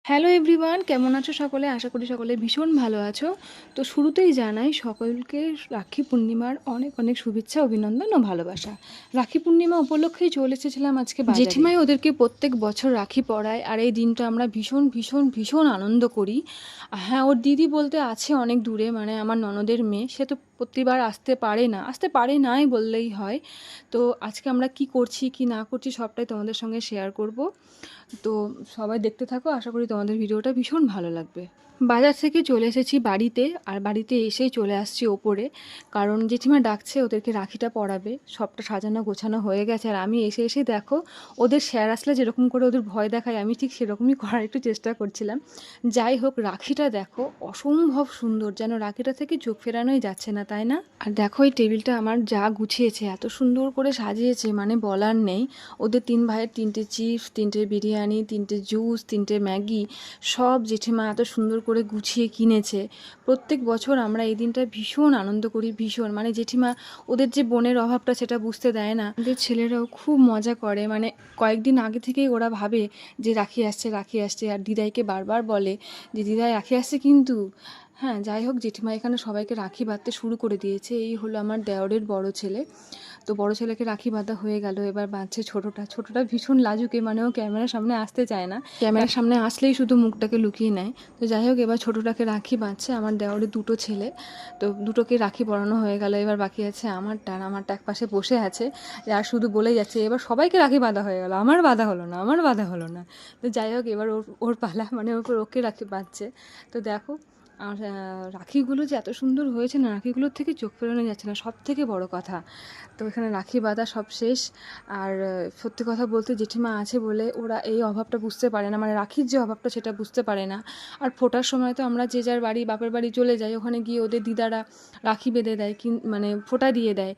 Hello everyone, কেমন আছো সকলে? আশা করি সকলে ভীষণ ভালো আছো। তো শুরুতেই জানাই সকলকে রাখি পূর্ণিমার অনেক অনেক শুভেচ্ছা, অভিনন্দন ও ভালোবাসা। রাখি পূর্ণিমা উপলক্ষেই চলে এসেছিলাম আজকে বাজারে। জেঠিমাই ওদেরকে প্রত্যেক বছর রাখি পরায়, আর এই দিনটা আমরা ভীষণ ভীষণ ভীষণ আনন্দ করি। হ্যাঁ, ওর দিদি বলতে আছে অনেক দূরে, মানে আমার ননদের মেয়ে, সে তো প্রতিবার আসতে পারে নাই বললেই হয়। তো আজকে আমরা কি করছি কি না করছি সবটাই তোমাদের সঙ্গে শেয়ার করব। তো সবাই দেখতে থাকো, আশা করি তোমাদের ভিডিওটা ভীষণ ভালো লাগবে। বাজার থেকে চলে এসেছি বাড়িতে, আর বাড়িতে এসেই চলে আসছি ওপরে, কারণ জেঠিমা ডাকছে ওদেরকে রাখিটা পরাবে। সবটা সাজানো গোছানো হয়ে গেছে, আর আমি এসে দেখো ওদের স্যার আসলে যেরকম করে ওদের ভয় দেখায় আমি ঠিক সেরকমই করার একটু চেষ্টা করছিলাম। যাই হোক, রাখিটা দেখো অসম্ভব সুন্দর, যেন রাখিটা থেকে চোখ ফেরানোই যাচ্ছে না, তাই না? আর দেখো এই টেবিলটা আমার যা গুছিয়েছে, এত সুন্দর করে সাজিয়েছে, মানে বলার নেই। ওদের তিন ভাইয়ের তিনটে চিপস, তিনটে বিরিয়ানি, তিনটে জুস, তিনটে ম্যাগি, সব জেঠিমা এত সুন্দর করে গুছিয়ে কিনেছে। প্রত্যেক বছর আমরা এই দিনটা ভীষণ আনন্দ করি, ভীষণ, মানে জেঠিমা ওদের যে বোনের অভাবটা সেটা বুঝতে দেয় না। ওদের ছেলেরাও খুব মজা করে, মানে কয়েকদিন আগে থেকেই ওরা ভাবে যে রাখি আসছে রাখি আসছে, আর দিদাইকে বারবার বলে যে দিদাই রাখি আসছে কিন্তু। হ্যাঁ, যাই হোক, জেঠিমা এখানে সবাইকে রাখি বাঁধতে শুরু করে দিয়েছে। এই হলো আমার দেওরের বড় ছেলে। তো বড় ছেলেকে রাখি বাঁধা হয়ে গেল, এবার বাঁধছে ছোটটা ভীষণ লাজুকে, মানে ও ক্যামেরার সামনে আসতে চায় না, ক্যামেরার সামনে আসলেই শুধু মুখটাকে লুকিয়ে নেয়। তো যাই হোক, এবার ছোটটাকে রাখি বাঁধছে আমার দেওরের দুটো ছেলে। তো দুটোকে রাখি পরানো হয়ে গেল, এবার বাকি আছে আমারটা এক পাশে বসে আছে, আর শুধু বলেই যাচ্ছে এবার সবাইকে রাখি বাঁধা হয়ে গেল, আমার বাঁধা হলো না, আমার বাঁধা হলো না। তো যাই হোক, এবার ওর ওর পালা, মানে ওকে রাখি বাঁধছে। তো দেখো, আর রাখিগুলো যে এত সুন্দর হয়েছে না, রাখিগুলোর থেকে চোখ ফেরানো যাচ্ছে না, সব থেকে বড় কথা। তো এখানে রাখি বাঁধা সব শেষ। আর সত্যি কথা বলতে জেঠিমা আছে বলে ওরা এই অভাবটা বুঝতে পারে না, মানে রাখির যে অভাবটা সেটা বুঝতে পারে না। আর ফোটার সময় তো আমরা যে যার বাড়ি, বাপের বাড়ি চলে যাই, ওখানে গিয়ে ওদের দিদারা রাখি বেঁধে দেয়, মানে ফোঁটা দিয়ে দেয়।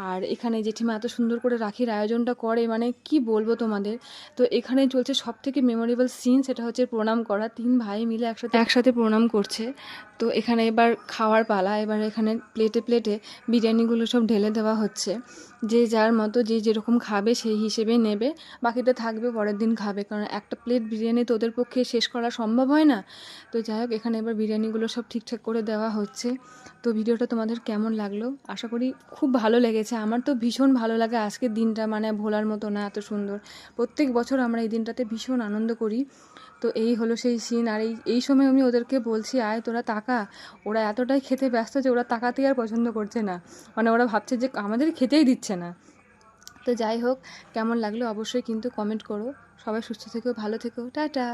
আর এখানে জেঠিমা এত সুন্দর করে রাখির আয়োজনটা করে, মানে কি বলবো তোমাদের। তো এখানে চলছে সব থেকে মেমোরেবল সিন, সেটা হচ্ছে প্রণাম করা। তিন ভাই মিলে একসাথে একসাথে প্রণাম করছে। তো এখানে এবার খাওয়ার পালা, এবার এখানে প্লেটে প্লেটে বিরিয়ানিগুলো সব ঢেলে দেওয়া হচ্ছে। যে যার মতো যে যেরকম খাবে সেই হিসেবে নেবে, বাকিটা থাকবে পরের দিন খাবে, কারণ একটা প্লেট বিরিয়ানি তো ওদের পক্ষে শেষ করা সম্ভব হয় না। তো যাই হোক, এখানে এবার বিরিয়ানিগুলো সব ঠিকঠাক করে দেওয়া হচ্ছে। তো ভিডিওটা তোমাদের কেমন লাগলো? আশা করি খুব ভালো লেগেছে। আমার তো ভীষণ ভালো লাগে আজকের দিনটা, মানে ভোলার মতো না, এত সুন্দর। প্রত্যেক বছর আমরা এই দিনটাতে ভীষণ আনন্দ করি। তো এই হলো সেই সিন। আর এই সময় আমি ওদেরকে বলছি আয় তোরা তাকা, ওরা এতটাই খেতে ব্যস্ত যে ওরা তাকাতেই আর পছন্দ করছে না, মানে ওরা ভাবছে যে আমাদের খেতেই দিচ্ছে না। তো যাই হোক, কেমন লাগলো অবশ্যই কিন্তু কমেন্ট করো। সবাই সুস্থ থেকো, ভালো থেকো, টাটা।